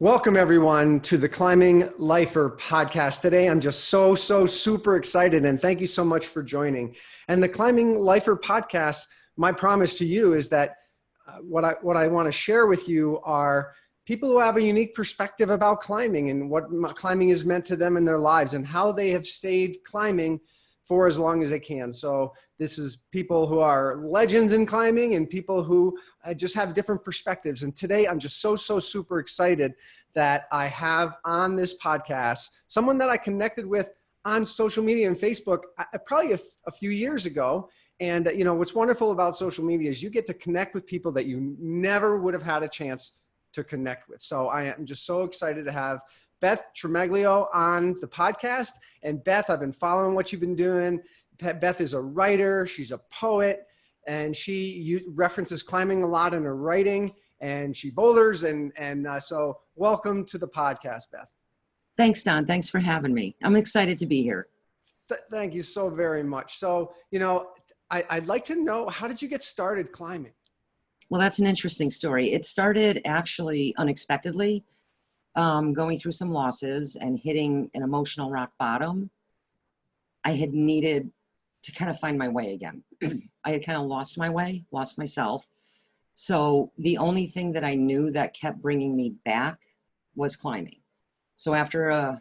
Welcome everyone to the Climbing Lifer podcast. Today, I'm just so super excited, and thank you so much for joining. And the Climbing Lifer podcast, my promise to you is that what I want to share with you are people who have a unique perspective about climbing and what climbing has meant to them in their lives and how they have stayed climbing for as long as they can. So this is people who are legends in climbing and people who just have different perspectives. And today I'm just so super excited that I have on this podcast someone that I connected with on social media and Facebook probably a few years ago. And you know, what's wonderful about social media is you get to connect with people that you never would have had a chance to connect with. So I am just so excited to have Beth Tremaglio on the podcast. And Beth, I've been following what you've been doing. Beth is a writer, she's a poet, and she references climbing a lot in her writing, and she boulders. So welcome to the podcast, Beth. Thanks, Don. Thanks for having me. I'm excited to be here. Thank you so very much. So, you know, I'd like to know, how did you get started climbing? Well, that's an interesting story. It started actually unexpectedly, going through some losses and hitting an emotional rock bottom. I had needed to kind of find my way again. I had kind of lost my way, lost myself. So the only thing that I knew that kept bringing me back was climbing. So after a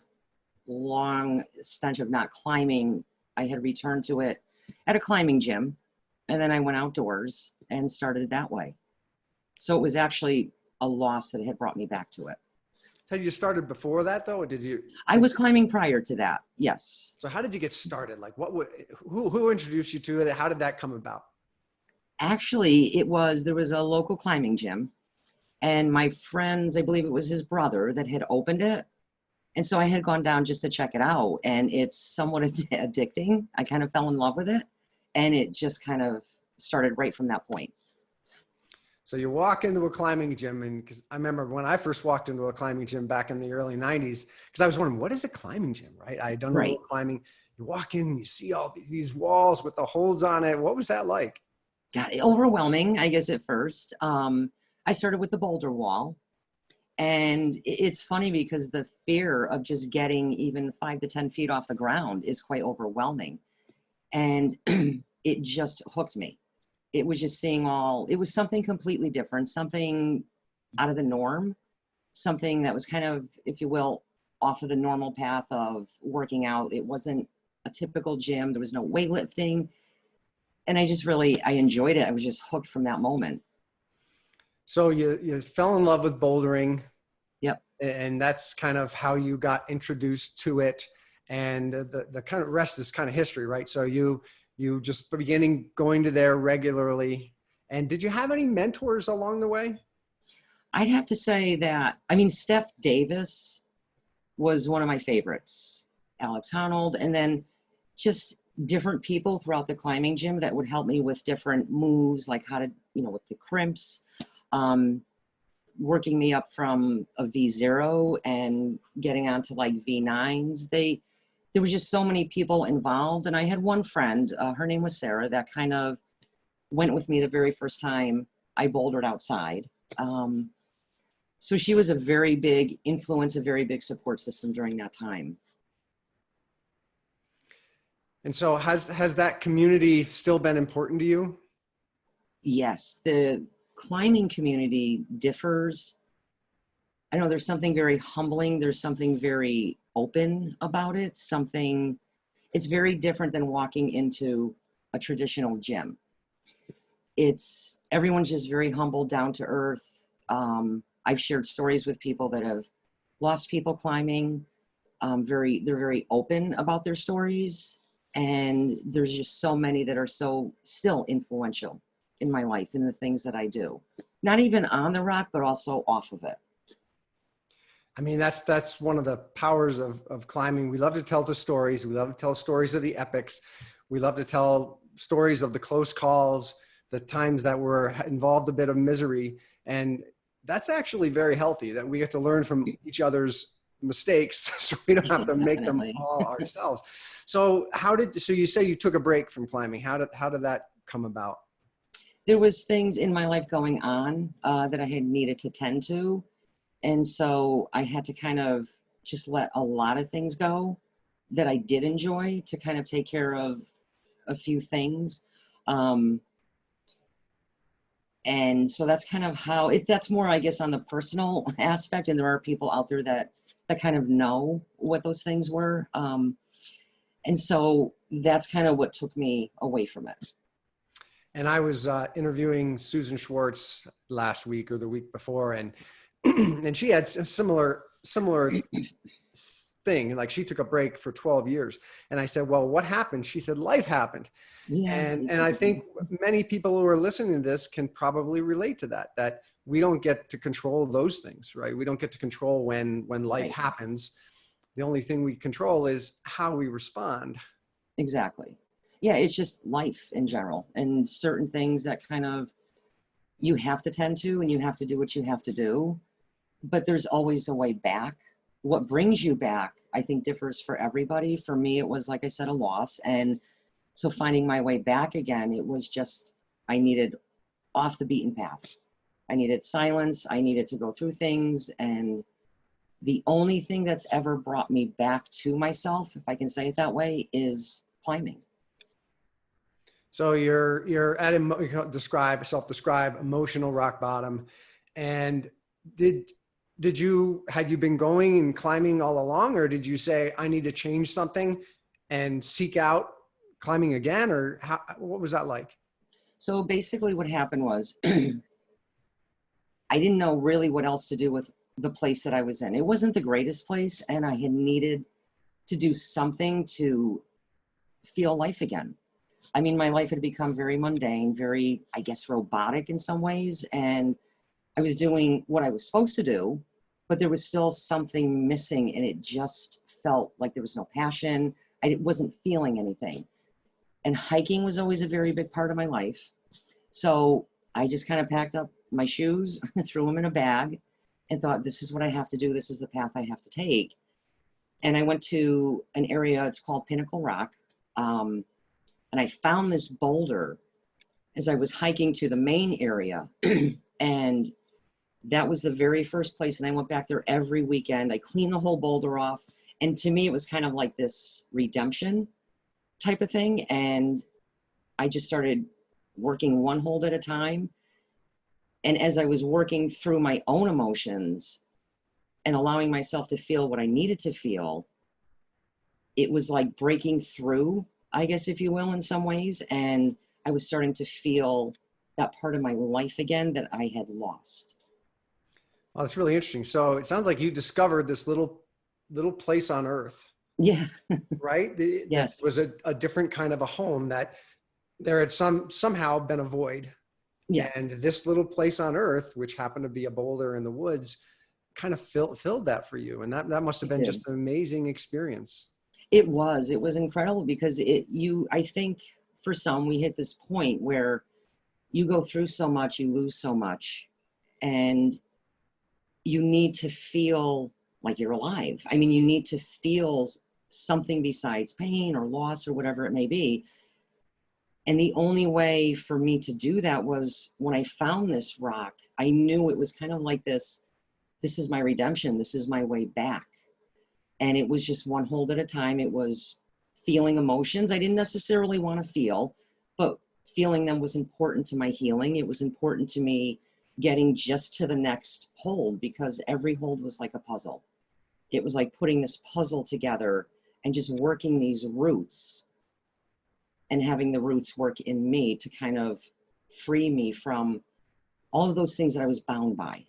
long stint of not climbing, I had returned to it at a climbing gym. And then I went outdoors and started that way. So it was actually a loss that had brought me back to it. Had you started before that though, or did you? I was climbing prior to that, yes. So how did you get started? Like who introduced you to it? How did that come about? Actually, there was a local climbing gym, and my friends, I believe it was his brother that had opened it. And so I had gone down just to check it out, and it's somewhat addicting. I kind of fell in love with it, and it just kind of started right from that point. So you walk into a climbing gym, and because I remember when I first walked into a climbing gym back in the early 90s, because I was wondering, what is a climbing gym, right? I had done a little climbing. You walk in and you see all these walls with the holds on it. What was that like? God, overwhelming, I guess, at first. I started with the boulder wall. And it's funny because the fear of just getting even 5 to 10 feet off the ground is quite overwhelming. And it just hooked me. It was just it was something completely different, something out of the norm, something that was kind of, if you will, off of the normal path of working out. It wasn't a typical gym. There was no weightlifting. And I enjoyed it. I was just hooked from that moment. So you fell in love with bouldering. Yep. And that's kind of how you got introduced to it. And the kind of rest is kind of history, right? So you just beginning going to there regularly. And did you have any mentors along the way? I'd have to say that, Steph Davis was one of my favorites. Alex Honnold, and then just different people throughout the climbing gym that would help me with different moves, like how to, with the crimps, working me up from a V0 and getting onto like V9s. There was just so many people involved. And I had one friend, her name was Sarah, that kind of went with me the very first time I bouldered outside. So she was a very big influence, a very big support system during that time. And so has that community still been important to you? Yes. The climbing community differs. I know there's something very humbling. There's something very open about it. It's very different than walking into a traditional gym. Everyone's just very humble, down to earth. I've shared stories with people that have lost people climbing. They're very open about their stories. And there's just so many that are so still influential in my life, in the things that I do. Not even on the rock, but also off of it. I mean, that's one of the powers of climbing. We love to tell the stories. We love to tell stories of the epics. We love to tell stories of the close calls, the times that were involved a bit of misery. And that's actually very healthy, that we get to learn from each other's mistakes so we don't have to make them all ourselves. So you say you took a break from climbing. How did that come about? There was things in my life going on that I had needed to tend to. And so I had to kind of just let a lot of things go that I did enjoy to kind of take care of a few things. And so that's kind of how that's more, I guess, on the personal aspect. And there are people out there that kind of know what those things were. And so that's kind of what took me away from it. And I was interviewing Susan Schwartz last week or the week before, and and she had a similar thing. Like, she took a break for 12 years. And I said, well, what happened? She said, life happened. Yeah. And I think many people who are listening to this can probably relate to that we don't get to control those things, right? We don't get to control when life happens. The only thing we control is how we respond. Exactly. Yeah, it's just life in general, and certain things that kind of you have to tend to, and you have to do what you have to do, but there's always a way back. What brings you back, I think, differs for everybody. For me, it was, like I said, a loss. And so finding my way back again, it was just, I needed off the beaten path. I needed silence. I needed to go through things. And the only thing that's ever brought me back to myself, if I can say it that way, is climbing. So you're at self-describe emotional rock bottom. And had you been going and climbing all along, or did you say, I need to change something and seek out climbing again? Or what was that like? So basically what happened was I didn't know really what else to do with the place that I was in. It wasn't the greatest place, and I had needed to do something to feel life again. I mean, my life had become very mundane, very, I guess, robotic in some ways. And I was doing what I was supposed to do, but there was still something missing, and it just felt like there was no passion. I wasn't feeling anything. And hiking was always a very big part of my life. So I just kind of packed up my shoes, threw them in a bag, and thought, this is what I have to do. This is the path I have to take. And I went to an area, it's called Pinnacle Rock. And I found this boulder as I was hiking to the main area. And that was the very first place. And I went back there every weekend. I cleaned the whole boulder off. And to me, it was kind of like this redemption type of thing. And I just started working one hold at a time. And as I was working through my own emotions and allowing myself to feel what I needed to feel, it was like breaking through, I guess, if you will, in some ways. And I was starting to feel that part of my life again that I had lost. Oh, that's really interesting. So it sounds like you discovered this little place on earth. Yeah. Right? Yes. That was a different kind of a home, that there had somehow been a void. Yes. And this little place on earth, which happened to be a boulder in the woods, kind of filled that for you. And that must have been just an amazing experience. It was incredible, because I think for some, we hit this point where you go through so much, you lose so much, and you need to feel like you're alive. I mean, you need to feel something besides pain or loss or whatever it may be. And the only way for me to do that was when I found this rock. I knew it was kind of like this is my redemption. This is my way back. And it was just one hold at a time. It was feeling emotions I didn't necessarily want to feel, but feeling them was important to my healing. It was important to me getting just to the next hold, because every hold was like a puzzle. It was like putting this puzzle together and just working these roots and having the roots work in me to kind of free me from all of those things that I was bound by.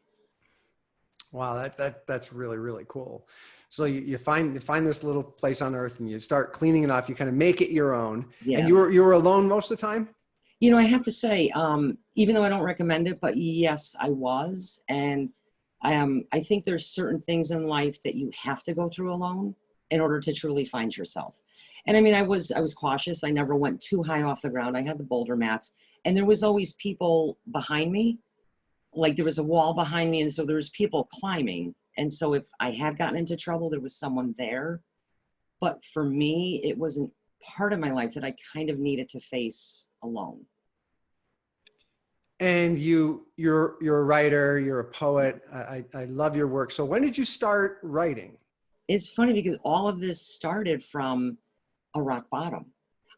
Wow, that's really, really cool. So you find this little place on earth, and you start cleaning it off. You kind of make it your own. Yeah. And you were alone most of the time? You know, I have to say, even though I don't recommend it, but yes, I was. And I think there's certain things in life that you have to go through alone in order to truly find yourself. And I mean, I was cautious. I never went too high off the ground. I had the boulder mats, and there was always people behind me. Like, there was a wall behind me, and so there was people climbing. And so if I had gotten into trouble, there was someone there. But for me, it wasn't part of my life that I kind of needed to face alone. And you're a writer, you're a poet. I love your work. So when did you start writing? It's funny because all of this started from a rock bottom.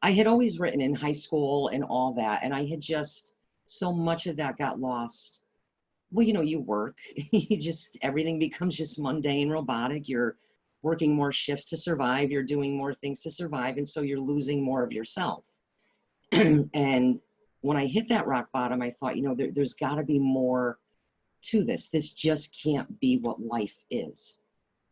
I had always written in high school and all that, and I had just, so much of that got lost. Well, you work, everything becomes just mundane, robotic. You're working more shifts to survive. You're doing more things to survive. And so you're losing more of yourself. And when I hit that rock bottom, I thought, there's got to be more to this. This just can't be what life is.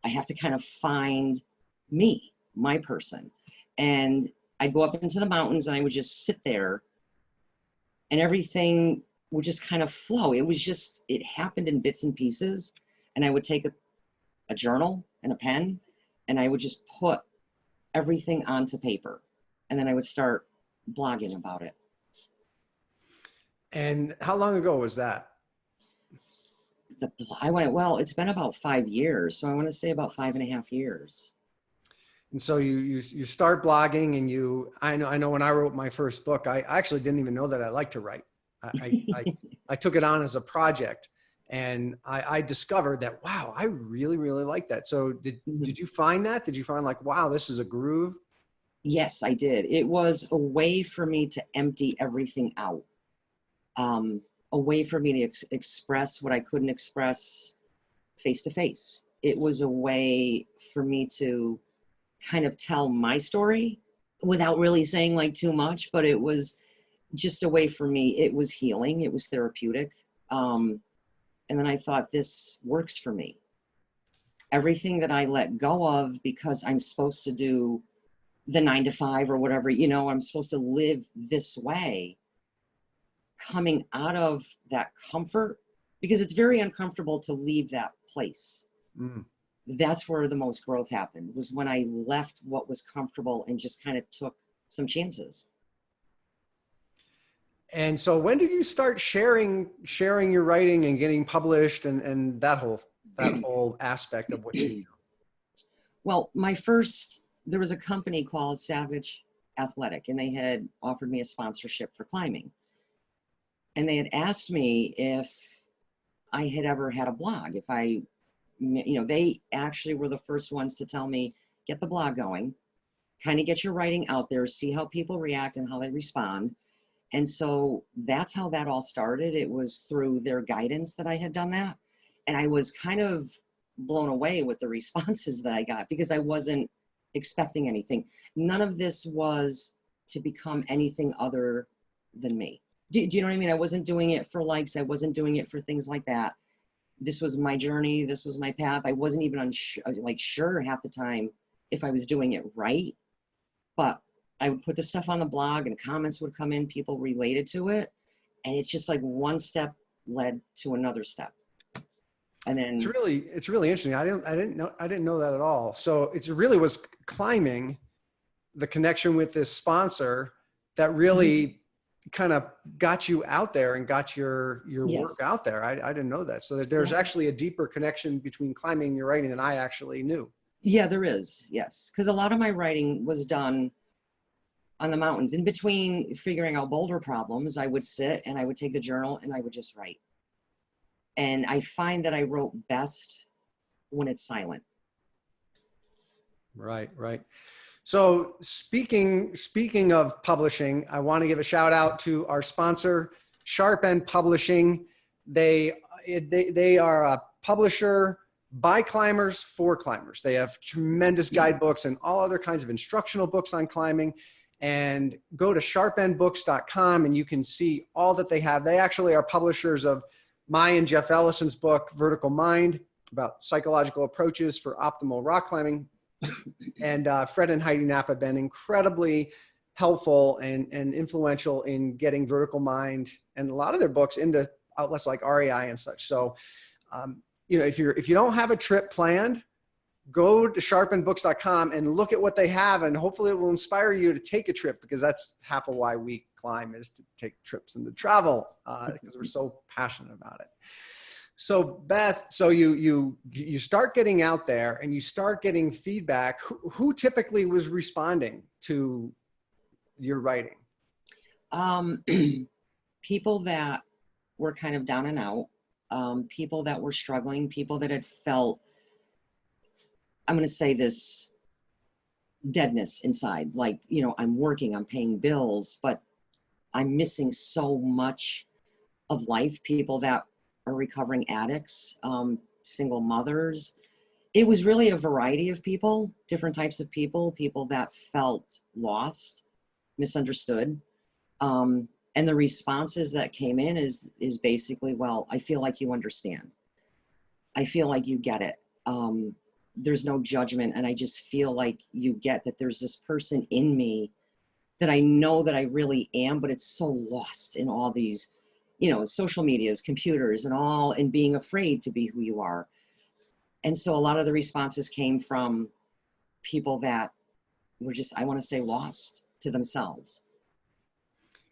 I have to kind of find me, my person. And I'd go up into the mountains and I would just sit there and everything would just kind of flow. It happened in bits and pieces. And I would take a journal and a pen and I would just put everything onto paper. And then I would start blogging about it. And how long ago was that? Well, it's been about 5 years. So I want to say about 5.5 years. And so you start blogging and I know when I wrote my first book, I actually didn't even know that I liked to write. I took it on as a project and I discovered that, wow, I really, really like that. So did you find that? Did you find like, wow, this is a groove? Yes, I did. It was a way for me to empty everything out. A way for me to express what I couldn't express face to face. It was a way for me to kind of tell my story without really saying like too much, but it was just a way for me. It was healing. It was therapeutic. And then I thought, this works for me. Everything that I let go of because I'm supposed to do the 9 to 5 or whatever, I'm supposed to live this way. Coming out of that comfort, because it's very uncomfortable to leave that place. That's where the most growth happened, was when I left what was comfortable and just kind of took some chances. And so when did you start sharing your writing and getting published and that whole aspect of what you do? Well, there was a company called Savage Athletic, and they had offered me a sponsorship for climbing. And they had asked me if I had ever had a blog, they actually were the first ones to tell me, get the blog going, kind of get your writing out there, see how people react and how they respond. And so that's how that all started. It was through their guidance that I had done that. And I was kind of blown away with the responses that I got because I wasn't expecting anything. None of this was to become anything other than me. Do you know what I mean? I wasn't doing it for likes. I wasn't doing it for things like that. This was my journey. This was my path. I wasn't even sure half the time if I was doing it right. But I would put the stuff on the blog and comments would come in. People related to it. And it's just like one step led to another step. And then it's really interesting. I didn't know that at all. So it really was climbing, the connection with this sponsor that really kind of got you out there and got your work out there. I didn't know that. So there's actually a deeper connection between climbing and your writing than I actually knew. Yeah, there is. Yes. Because a lot of my writing was done on the mountains. In between figuring out boulder problems, I would sit and I would take the journal and I would just write. And I find that I wrote best when it's silent. Right. So speaking of publishing, I want to give a shout out to our sponsor, Sharpen Publishing. They are a publisher by climbers for climbers. They have tremendous guidebooks and all other kinds of instructional books on climbing. And go to sharpenbooks.com and you can see all that they have. They actually are publishers of my and Jeff Ellison's book, Vertical Mind, about psychological approaches for optimal rock climbing. And Fred and Heidi Knapp have been incredibly helpful and influential in getting Vertical Mind and a lot of their books into outlets like REI and such. So, if you don't have a trip planned, go to sharpenbooks.com and look at what they have, and hopefully it will inspire you to take a trip, because that's half of why we climb, is to take trips and to travel, because we're so passionate about it. So Beth, so you start getting out there and you start getting feedback. Who typically was responding to your writing? People that were kind of down and out, people that were struggling, people that had felt, I'm going to say this, deadness inside. Like, you know, I'm working, I'm paying bills, but I'm missing so much of life. People that are recovering addicts, single mothers. It was really a variety of people, different types of people, people that felt lost, misunderstood. And the responses that came in is basically, well, I feel like you understand. I feel like you get it. There's no judgment. And I just feel like you get that there's this person in me that I know that I really am, but it's so lost in all these, you know, social medias, computers and all, and being afraid to be who you are. And so a lot of the responses came from people that were just, I want to say, lost to themselves.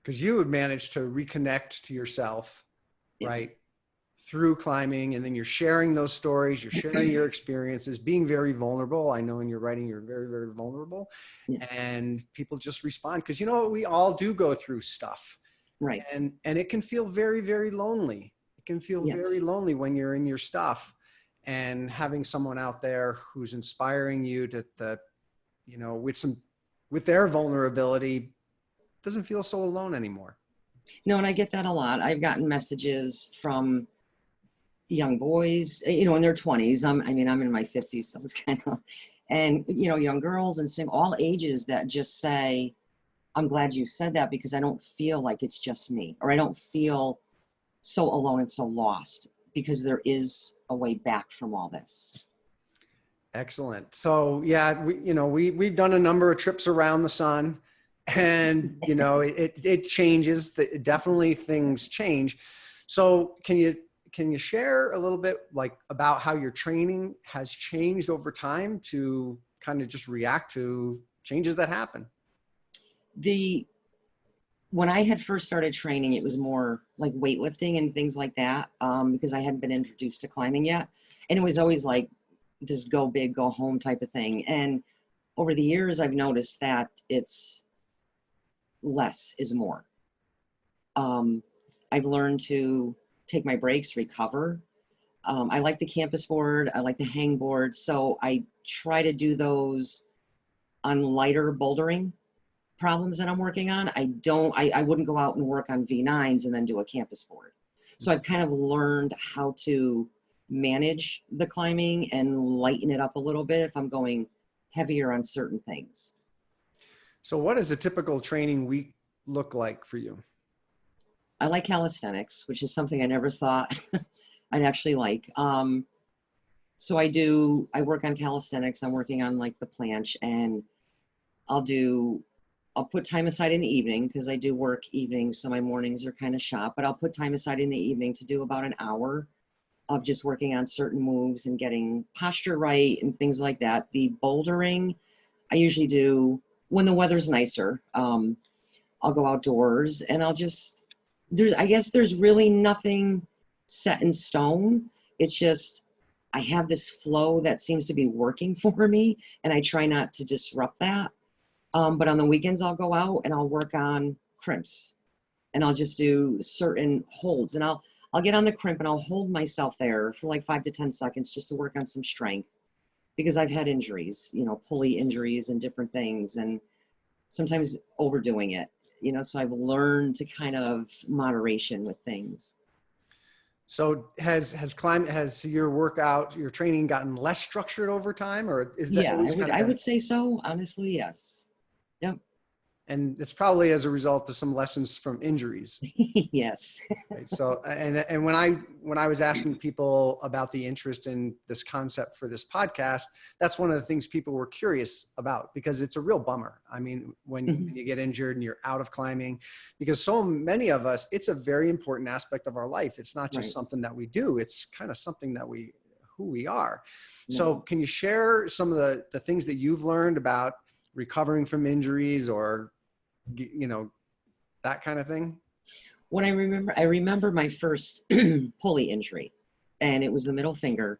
Because you had managed to reconnect to yourself, Yeah. right? Through climbing, and then you're sharing those stories, you're sharing your experiences, being very vulnerable. I know in your writing, you're very, very vulnerable. Yeah. And people just respond because, you know, we all do go through stuff. Right. And it can feel very, very lonely. It can feel Yes. very lonely when you're in your stuff, and having someone out there who's inspiring you to you know, with their vulnerability, doesn't feel so alone anymore. No, and I get that a lot. I've gotten messages from young boys, you know, in their 20s. I mean, I'm in my 50s, so it's kind of, and, you know, young girls and all ages that just say, I'm glad you said that because I don't feel like it's just me, or I don't feel so alone and so lost, because there is a way back from all this. Excellent. So yeah, we've done a number of trips around the sun, and, you know, it changes. Definitely things change. So can you share a little bit like about how your training has changed over time to kind of just react to changes that happen? When I had first started training, it was more like weightlifting and things like that, because I hadn't been introduced to climbing yet. And it was always like this go big, go home type of thing. And over the years, I've noticed that it's less is more. I've learned to take my breaks, recover. I like the campus board. I like the hang board. So I try to do those on lighter bouldering problems that I'm working on. I wouldn't go out and work on V9s and then do a campus board. So I've kind of learned how to manage the climbing and lighten it up a little bit if I'm going heavier on certain things. So what does a typical training week look like for you? I like calisthenics, which is something I never thought I'd actually like. So I work on calisthenics. I'm working on like the planche, and I'll put time aside in the evening because I do work evenings, so my mornings are kind of shot, but I'll put time aside in the evening to do about an hour of just working on certain moves and getting posture right and things like that. The bouldering, I usually do when the weather's nicer. I'll go outdoors and I guess there's really nothing set in stone. It's just, I have this flow that seems to be working for me, and I try not to disrupt that. But on the weekends, I'll go out and I'll work on crimps, and I'll just do certain holds, and I'll get on the crimp and I'll hold myself there for like 5 to 10 seconds just to work on some strength, because I've had injuries, you know, pulley injuries and different things, and sometimes overdoing it, you know, so I've learned to kind of moderation with things. So has your training gotten less structured over time, or is that? Yeah, I would say so. Honestly, yes. Yep. And it's probably as a result of some lessons from injuries. Yes. Right? So, and when I was asking people about the interest in this concept for this podcast, that's one of the things people were curious about, because it's a real bummer. I mean, when you get injured and you're out of climbing, because so many of us, it's a very important aspect of our life. It's not just something that we do. It's kind of something that who we are. So can you share some of the things that you've learned about recovering from injuries, or, you know, that kind of thing? When I remember my first pulley injury, and it was the middle finger,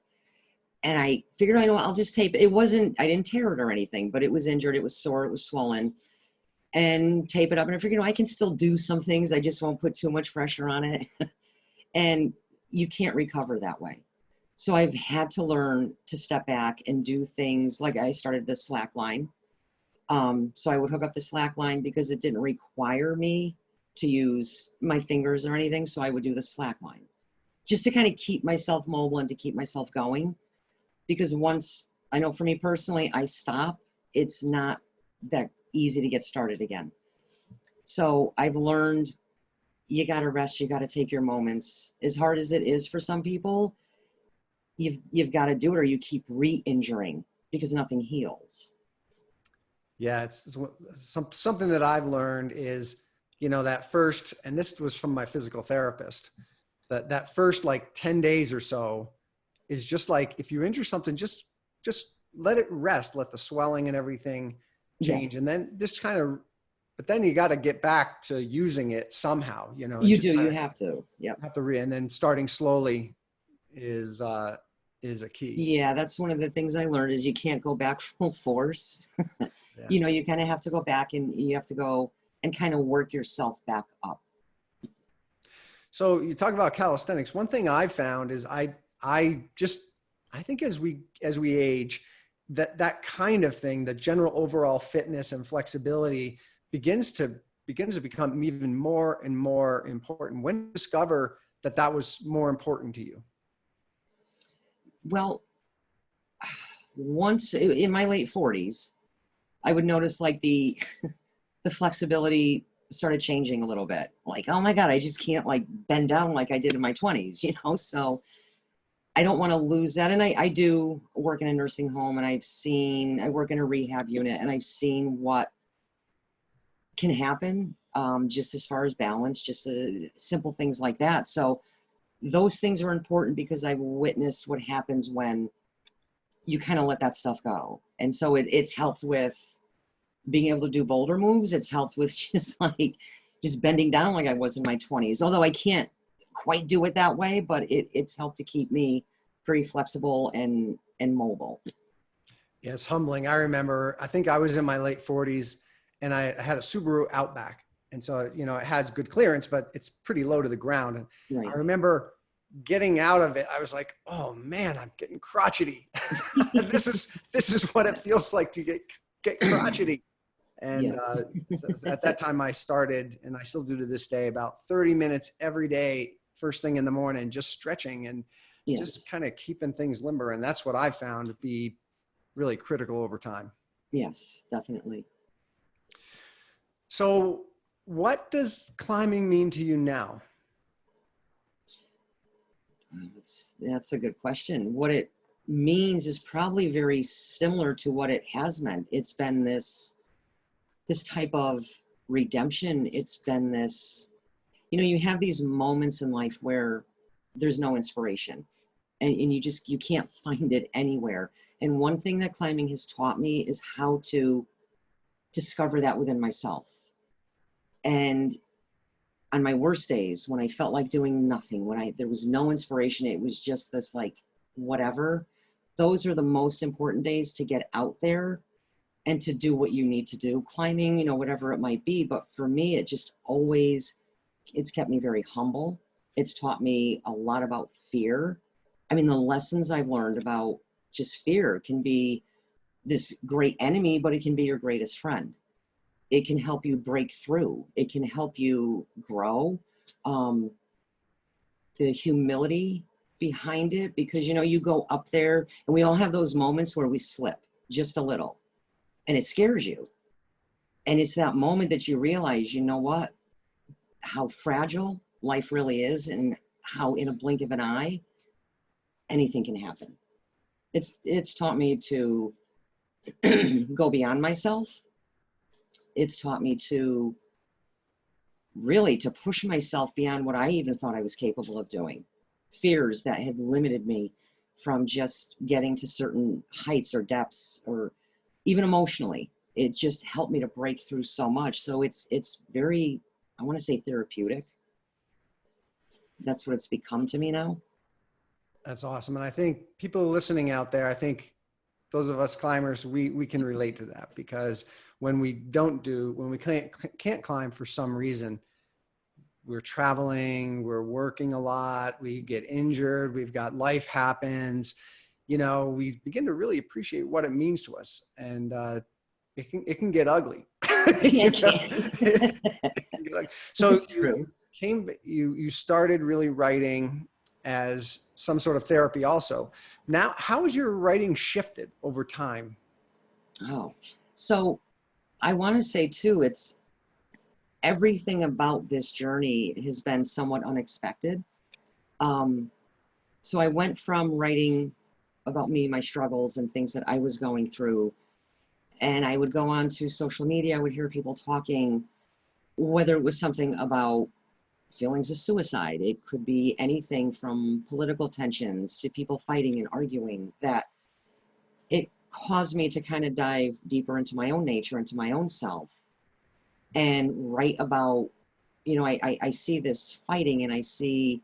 and I figured, I know, I'll just tape it. I didn't tear it or anything, but it was injured. It was sore. It was swollen, and tape it up. And I figured, I can still do some things. I just won't put too much pressure on it. And you can't recover that way. So I've had to learn to step back and do things like I started the slack line. So I would hook up the slack line because it didn't require me to use my fingers or anything. So I would do the slack line just to kind of keep myself mobile and to keep myself going. Because once, I know for me personally, I stop, it's not that easy to get started again. So I've learned you got to rest, you got to take your moments. As hard as it is for some people, you've got to do it or you keep re-injuring because nothing heals. Yeah, it's something that I've learned is, that first, and this was from my physical therapist, that first like 10 days or so is just like, if you injure something, just let it rest, let the swelling and everything change. Yes. And then just but then you got to get back to using it somehow, You do, you have to. Yeah. And then starting slowly is a key. Yeah, that's one of the things I learned is you can't go back full force. Yeah. You kind of have to go back and you have to go and kind of work yourself back up. So you talk about calisthenics. One thing I've found is I think as we age, that kind of thing, the general overall fitness and flexibility begins to become even more and more important. When did you discover that was more important to you? Well, once in my late 40s, I would notice like the flexibility started changing a little bit. Like, oh my God, I just can't like bend down like I did in my 20s, So I don't want to lose that. And I do work in a nursing home and I work in a rehab unit and I've seen what can happen just as far as balance, just simple things like that. So those things are important because I've witnessed what happens when you kind of let that stuff go. And so it's helped with being able to do boulder moves. It's helped with just bending down like I was in my 20s. Although I can't quite do it that way, but it's helped to keep me very flexible and mobile. Yeah, it's humbling. I remember, I think I was in my late 40s and I had a Subaru Outback. And so, it has good clearance, but it's pretty low to the ground. And right. I remember getting out of it. I was like, oh man, I'm getting crotchety. This is what it feels like to get crotchety. And so at that time I started, and I still do to this day, about 30 minutes every day, first thing in the morning, just stretching and just kind of keeping things limber. And that's what I found to be really critical over time. Yes, definitely. So what does climbing mean to you now? That's a good question. What it means is probably very similar to what it has meant. It's been this type of redemption. It's been this, you have these moments in life where there's no inspiration and you can't find it anywhere. And one thing that climbing has taught me is how to discover that within myself. And on my worst days, when I felt like doing nothing, there was no inspiration, it was just this like, whatever, those are the most important days to get out there and to do what you need to do, climbing, whatever it might be. But for me, it's kept me very humble. It's taught me a lot about fear. I mean, the lessons I've learned about just fear can be this great enemy, but it can be your greatest friend. It can help you break through. It can help you grow. The humility behind it, because, you go up there and we all have those moments where we slip just a little. And it scares you. And it's that moment that you realize, how fragile life really is and how in a blink of an eye, anything can happen. It's taught me to go beyond myself. It's taught me to push myself beyond what I even thought I was capable of doing. Fears that had limited me from just getting to certain heights or depths or even emotionally. It just helped me to break through so much. So it's very, I want to say, therapeutic. That's what it's become to me now. That's awesome. And I think people listening out there, I think those of us climbers, we can relate to that, because when we can't climb for some reason, we're traveling, we're working a lot, we get injured, we've got life happens, you know, we begin to really appreciate what it means to us. And it can get ugly. Yeah, So true. you started really writing as some sort of therapy also. Now, how has your writing shifted over time? Oh, so I want to say too, it's everything about this journey has been somewhat unexpected. So I went from writing about me, my struggles and things that I was going through, and I would go on to social media. I would hear people talking, whether it was something about feelings of suicide. It could be anything from political tensions to people fighting and arguing, that it caused me to kind of dive deeper into my own nature, into my own self, and write about, you know, I see this fighting and I see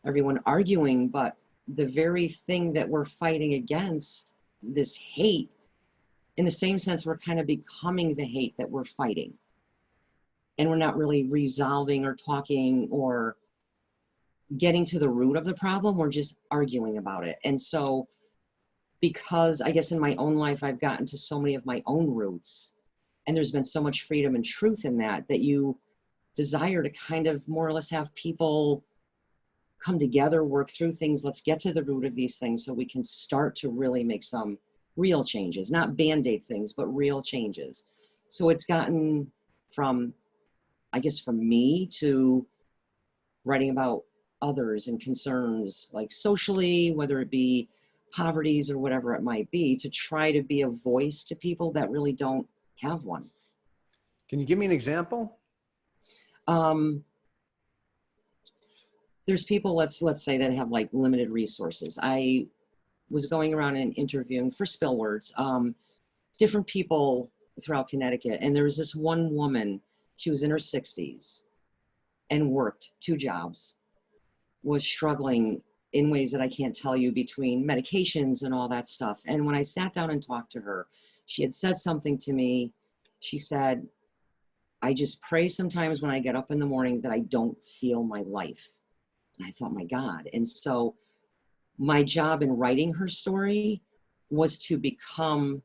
everyone arguing, but the very thing that we're fighting against, this hate, in the same sense, we're kind of becoming the hate that we're fighting. And we're not really resolving or talking or getting to the root of the problem. We're just arguing about it. And so, because I guess in my own life, I've gotten to so many of my own roots, and there's been so much freedom and truth in that, that you desire to kind of more or less have people come together, work through things. Let's get to the root of these things so we can start to really make some real changes, not band-aid things, but real changes. So it's gotten from, I guess, from me to writing about others and concerns, like socially, whether it be poverties or whatever it might be, to try to be a voice to people that really don't have one. Can you give me an example? There's people, let's say, that have like limited resources. I was going around and interviewing for Spill Words, different people throughout Connecticut, and there was this one woman. She was in her 60s and worked 2 jobs, was struggling in ways that I can't tell you, between medications and all that stuff. And when I sat down and talked to her, she had said something to me. She said, I just pray sometimes when I get up in the morning that I don't feel my life. And I thought, my God. And so my job in writing her story was to become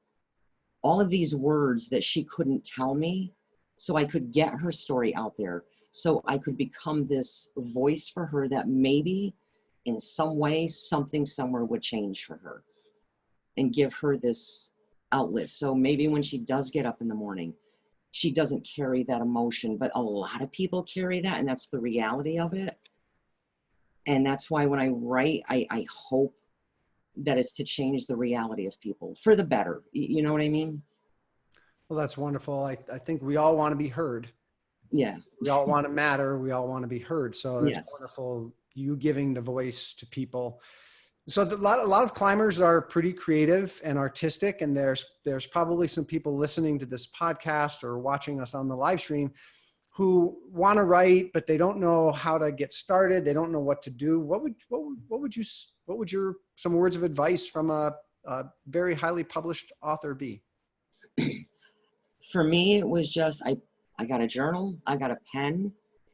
all of these words that she couldn't tell me, so I could get her story out there, so I could become this voice for her, that maybe in some way, something somewhere would change for her and give her this outlet. So maybe when she does get up in the morning, she doesn't carry that emotion, but a lot of people carry that, and that's the reality of it. And that's why when I write, I hope that it's to change the reality of people for the better. You know what I mean? Well, that's wonderful. I think we all want to be heard. Yeah. We all want to matter. We all want to be heard. So that's Yes. wonderful. You giving the voice to people. So a lot of climbers are pretty creative and artistic, and there's probably some people listening to this podcast or watching us on the live stream who want to write, but they don't know how to get started. They don't know what to do. What would your some words of advice from a very highly published author be? For me, it was just, I got a journal, I got a pen,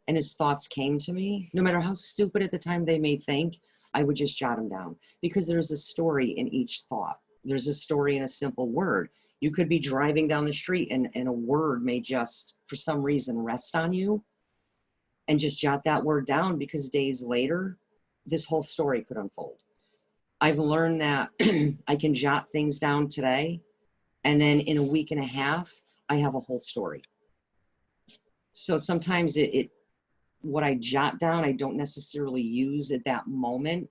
and his thoughts came to me. No matter how stupid at the time they may think, I would just jot them down, because there's a story in each thought. There's a story in a simple word. You could be driving down the street and a word may just, for some reason, rest on you, and just jot that word down, because days later, this whole story could unfold. I've learned that I can jot things down today, and then in a week and a half, I have a whole story. So sometimes what I jot down, I don't necessarily use at that moment,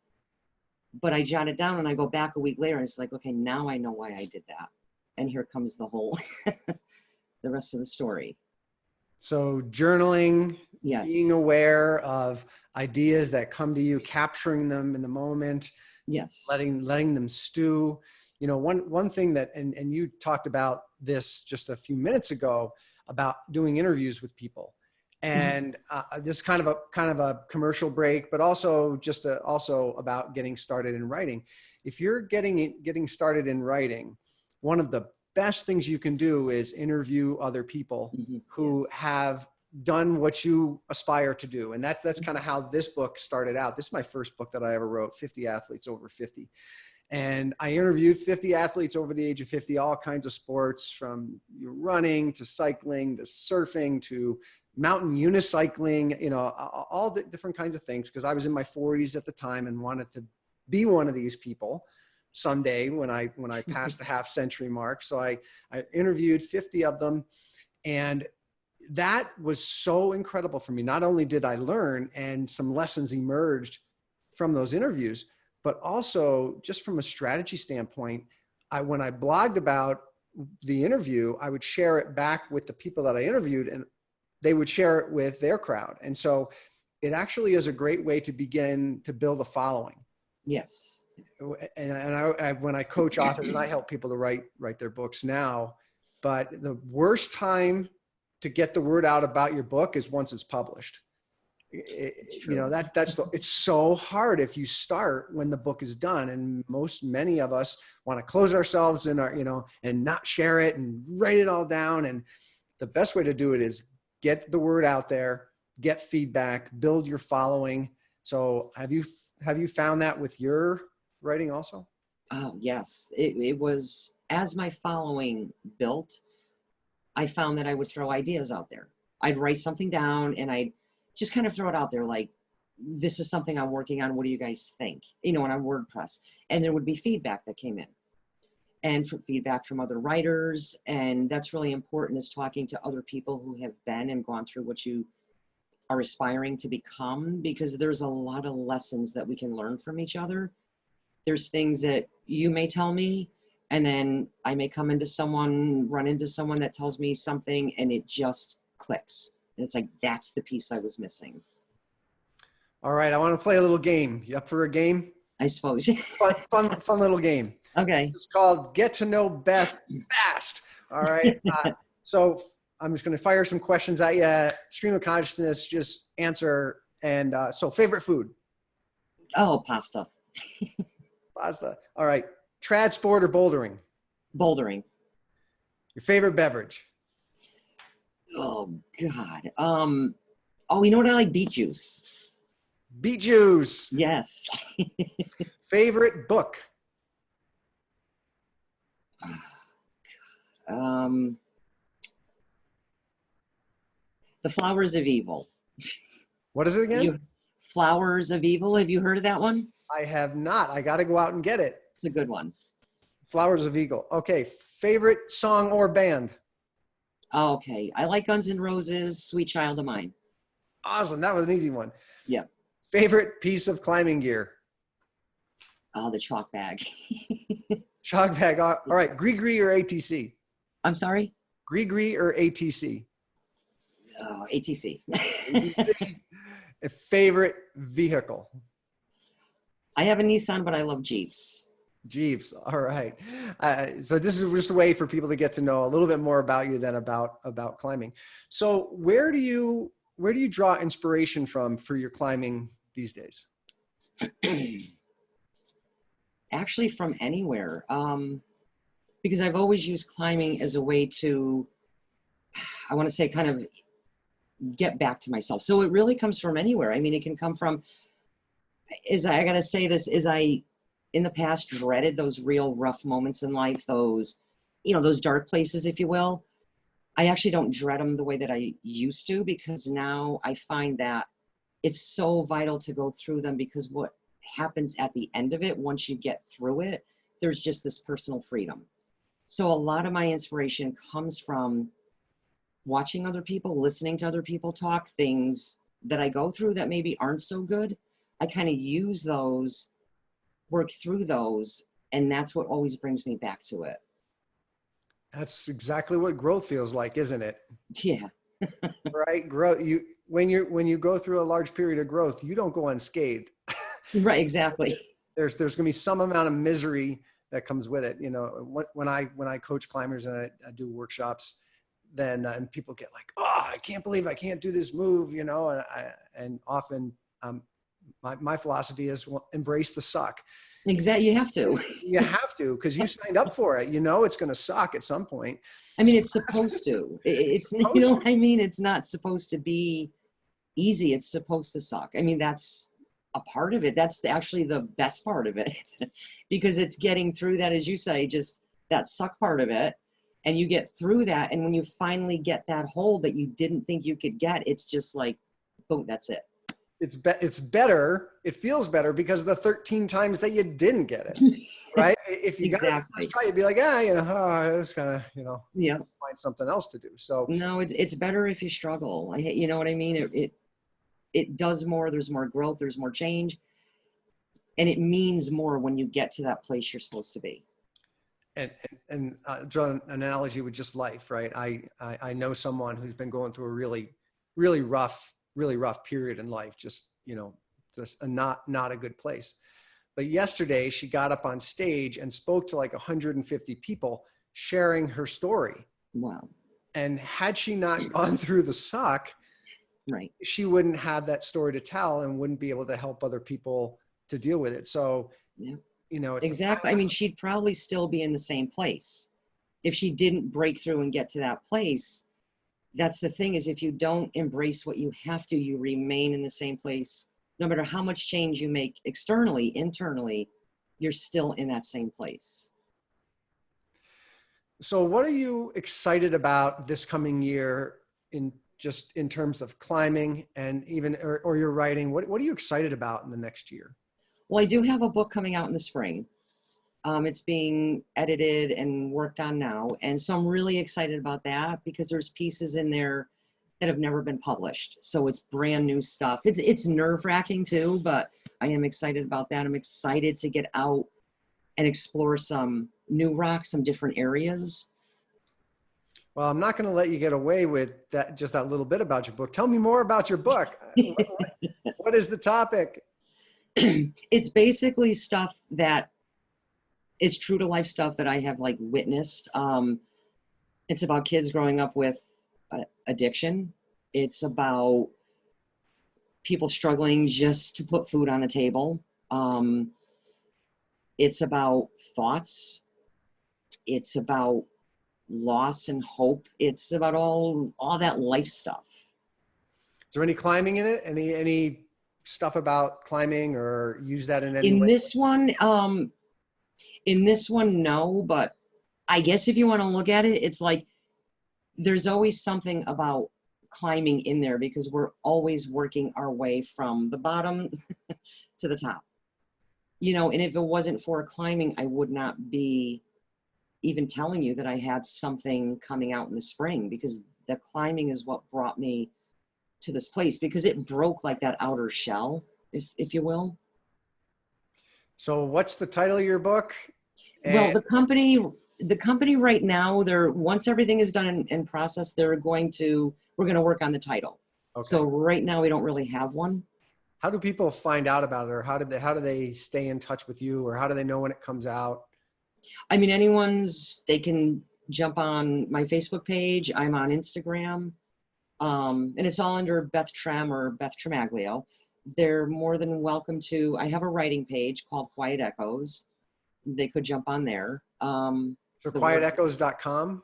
but I jot it down and I go back a week later and it's like, okay, now I know why I did that. And here comes the whole, the rest of the story. So journaling, Yes. Being aware of ideas that come to you, capturing them in the moment, Yes. letting them stew. You know, one thing that, and you talked about this just a few minutes ago about doing interviews with people, and this is kind of a commercial break, but also just also about getting started in writing. If you're getting started in writing, one of the best things you can do is interview other people who have done what you aspire to do. And that's kind of how this book started out. This is my first book that I ever wrote, 50 Athletes Over 50. And I interviewed 50 athletes over the age of 50, all kinds of sports, from running to cycling to surfing to mountain unicycling, all the different kinds of things. Because I was in my 40s at the time and wanted to be one of these people someday when I passed the half century mark. So I interviewed 50 of them, and that was so incredible for me. Not only did I learn, and some lessons emerged from those interviews, but also just from a strategy standpoint, when I blogged about the interview, I would share it back with the people that I interviewed, and they would share it with their crowd. And so it actually is a great way to begin to build a following. Yes. And when I coach authors, and I help people to write their books now, but the worst time to get the word out about your book is once it's published. It's so hard if you start when the book is done, and many of us want to close ourselves in our, and not share it and write it all down. And the best way to do it is get the word out there, get feedback, build your following. So have you found that with your writing also? Oh, yes. It was, as my following built, I found that I would throw ideas out there. I'd write something down and I'd just kind of throw it out there, like, this is something I'm working on. What do you guys think? And on WordPress. And there would be feedback that came in, and feedback from other writers. And that's really important, is talking to other people who have been and gone through what you are aspiring to become, because there's a lot of lessons that we can learn from each other. There's things that you may tell me, and then I may run into someone that tells me something, and it just clicks. And it's like, that's the piece I was missing. All right. I want to play a little game. You up for a game? I suppose. Fun little game. Okay. It's called Get to Know Beth Fast. All right. So I'm just going to fire some questions at you. Stream of consciousness, just answer. And so favorite food? Oh, pasta. Pasta. All right. Trad sport or bouldering? Bouldering. Your favorite beverage? Oh, God. You know what I like? Beet juice. Beet juice. Yes. Favorite book? The Flowers of Evil. What is it again? Flowers of Evil. Have you heard of that one? I have not. I got to go out and get it. It's a good one. Flowers of Evil. Okay. Favorite song or band? Okay. I like Guns N' Roses, Sweet Child of Mine. Awesome. That was an easy one. Yeah. Favorite piece of climbing gear? Oh, the chalk bag. Chalk bag. All right. Gree or ATC? I'm sorry? Gree or ATC? Oh, ATC. ATC. A favorite vehicle? I have a Nissan, but I love Jeeps. Jeeps. All right. So this is just a way for people to get to know a little bit more about you than about climbing. So where do you draw inspiration from for your climbing these days? Actually, from anywhere. Because I've always used climbing as a way to, I want to say, kind of get back to myself. So it really comes from anywhere. I mean, it can come from, I got to say this, I in the past dreaded those real rough moments in life, those dark places, if you will. I actually don't dread them the way that I used to, because now I find that it's so vital to go through them, because what happens at the end of it, once you get through it, there's just this personal freedom. So a lot of my inspiration comes from watching other people, listening to other people talk, things that I go through that maybe aren't so good. I kind of use those, work through those, and that's what always brings me back to it. That's exactly what growth feels like, isn't it? Yeah. Right? Growth. When you go through a large period of growth, you don't go unscathed. Right. Exactly. There's going to be some amount of misery that comes with it. When I coach climbers and I do workshops, then and people get like, oh, I can't believe I can't do this move, and often my philosophy is, well, embrace the suck. Exactly. You have to. You have to, because you signed up for it. You know it's going to suck at some point. I mean, it's supposed to. It's you know what I mean? It's not supposed to be easy. It's supposed to suck. I mean, that's a part of it. That's actually the best part of it because it's getting through that, as you say, just that suck part of it. And you get through that. And when you finally get that hold that you didn't think you could get, it's just like, boom, that's it. It's better. It feels better because of the 13 times that you didn't get it, right? If you got it the first try, you'd be like, it's kind of, yeah, find something else to do. So no, it's better if you struggle. You know what I mean? It does more. There's more growth. There's more change, and it means more when you get to that place you're supposed to be. And draw an analogy with just life, right? I know someone who's been going through a really rough period in life, just not a good place. But yesterday she got up on stage and spoke to like 150 people sharing her story. Wow. And had she not gone through the suck, right, she wouldn't have that story to tell and wouldn't be able to help other people to deal with it. So, yeah, it's exactly. I mean, she'd probably still be in the same place if she didn't break through and get to that place. That's the thing, is if you don't embrace what you have to, you remain in the same place. No matter how much change you make externally, internally, you're still in that same place. So what are you excited about this coming year in terms of climbing and even, or your writing? What are you excited about in the next year? Well, I do have a book coming out in the spring. It's being edited and worked on now. And so I'm really excited about that because there's pieces in there that have never been published. So it's brand new stuff. It's nerve-wracking too, but I am excited about that. I'm excited to get out and explore some new rocks, some different areas. Well, I'm not going to let you get away with that, just that little bit about your book. Tell me more about your book. What is the topic? It's basically stuff that it's true to life stuff that I have like witnessed. It's about kids growing up with addiction. It's about people struggling just to put food on the table. It's about thoughts. It's about loss and hope. It's about all that life stuff. Is there any climbing in it? Any stuff about climbing or use that in any way? In this one, no, but I guess if you want to look at it, it's like there's always something about climbing in there because we're always working our way from the bottom to the top. And if it wasn't for climbing, I would not be even telling you that I had something coming out in the spring, because the climbing is what brought me to this place, because it broke like that outer shell, if you will. So what's the title of your book? Well, the company right now, once everything is done and processed, we're going to work on the title. Okay. So right now we don't really have one. How do people find out about it, or how do they stay in touch with you, or how do they know when it comes out? I mean, they can jump on my Facebook page. I'm on Instagram. And it's all under Beth Trem or Beth Tremaglio. They're more than welcome to. I have a writing page called Quiet Echoes. They could jump on there. So quietechoes.com?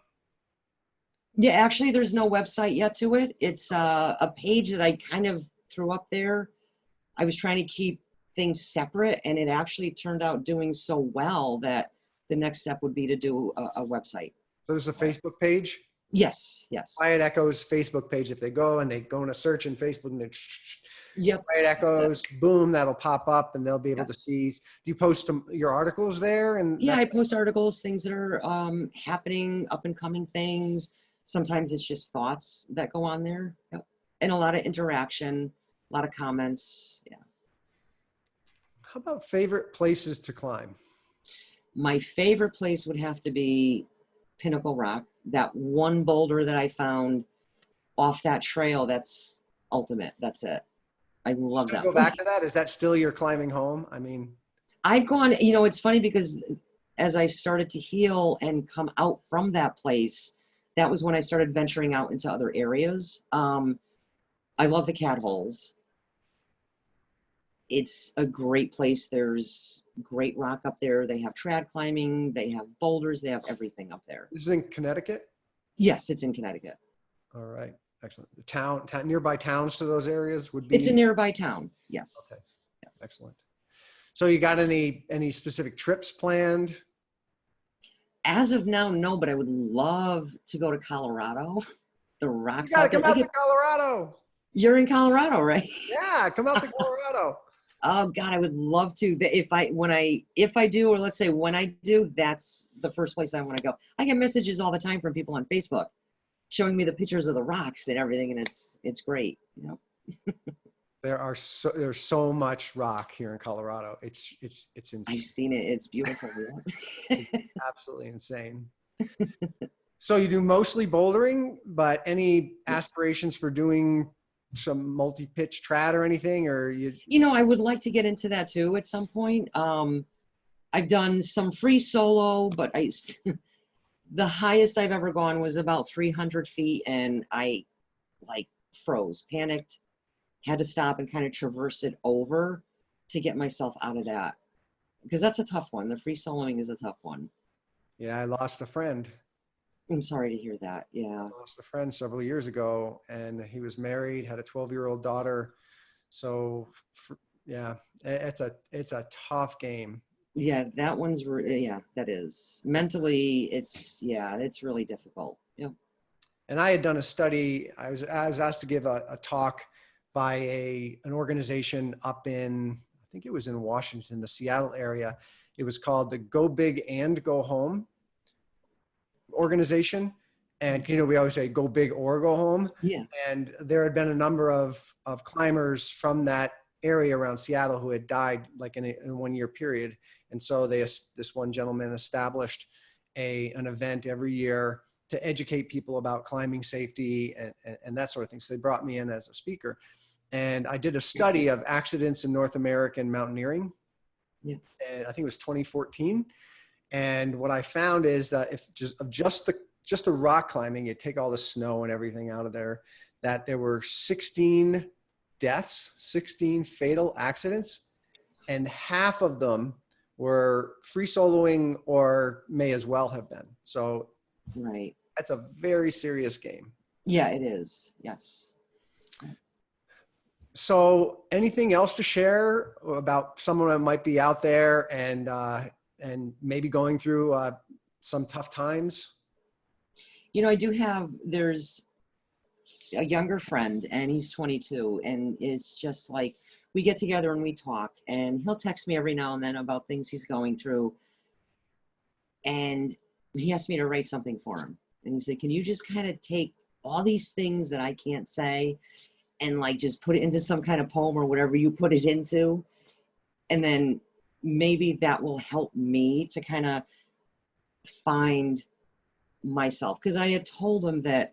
Yeah, actually, there's no website yet to it. It's a page that I kind of threw up there. I was trying to keep things separate, and it actually turned out doing so well that the next step would be to do a website. So this is a Facebook page? Yes. Quiet Echoes Facebook page. If they go in a search in Facebook and yep. Quiet Echoes, boom, that'll pop up and they'll be able to see. Do you post your articles there? I post articles, things that are happening, up and coming things. Sometimes it's just thoughts that go on there. Yep. And a lot of interaction, a lot of comments. Yeah. How about favorite places to climb? My favorite place would have to be Pinnacle Rock. That one boulder that I found off that trail, that's ultimate. That's it. I love that. Go back to that. Is that still your climbing home? I mean, I've gone, it's funny because as I started to heal and come out from that place, that was when I started venturing out into other areas. I love the cat holes. It's a great place. There's great rock up there. They have trad climbing, they have boulders, they have everything up there. This is in Connecticut? Yes, it's in Connecticut. All right. Excellent. The nearby towns to those areas would It's a be? nearby town. Yes. Okay. Excellent. So you got any specific trips planned? As of now, no, but I would love to go to Colorado. The rocks You got out to there. come out to Colorado. You're in Colorado, right? Yeah, come out to Colorado. Oh God, I would love to. If I do, or let's say when I do, that's the first place I want to go. I get messages all the time from people on Facebook showing me the pictures of the rocks and everything, and it's great, you know. There's so much rock here in Colorado. It's insane. I've seen it. It's beautiful. It's absolutely insane. So you do mostly bouldering, but any aspirations for doing some multi-pitch trad or anything, or You know, I would like to get into that too at some point. I've done some free solo, but the highest I've ever gone was about 300 feet, and I like froze, panicked, had to stop and kind of traverse it over to get myself out of that, because that's a tough one. The free soloing is a tough one. Yeah, I lost a friend. I'm sorry to hear that. Yeah. I lost a friend several years ago, and he was married, had a 12-year-old daughter. So yeah, it's a tough game. Yeah, that one's, yeah, that is. Mentally, it's really difficult. Yeah. And I had done a study. I was asked to give a talk by an organization up in, I think it was in Washington, the Seattle area. It was called the Go Big and Go Home organization. And, you know, we always say go big or go home. Yeah. And there had been a number of climbers from that area around Seattle who had died like in a 1 year period. And so this one gentleman established an event every year to educate people about climbing safety and that sort of thing. So they brought me in as a speaker. And I did a study of accidents in North American mountaineering. Yeah. And I think it was 2014. And what I found is that if just the rock climbing, you take all the snow and everything out of there, that there were 16 deaths, 16 fatal accidents, and half of them were free soloing or may as well have been. So right. That's a very serious game. Yeah, it is. Yes. So anything else to share about someone that might be out there and maybe going through some tough times? You know, there's a younger friend, and he's 22, and it's just like, we get together and we talk, and he'll text me every now and then about things he's going through. And he asked me to write something for him. And he said, can you just kind of take all these things that I can't say and like just put it into some kind of poem or whatever you put it into? And then maybe that will help me to kind of find myself. Because I had told him that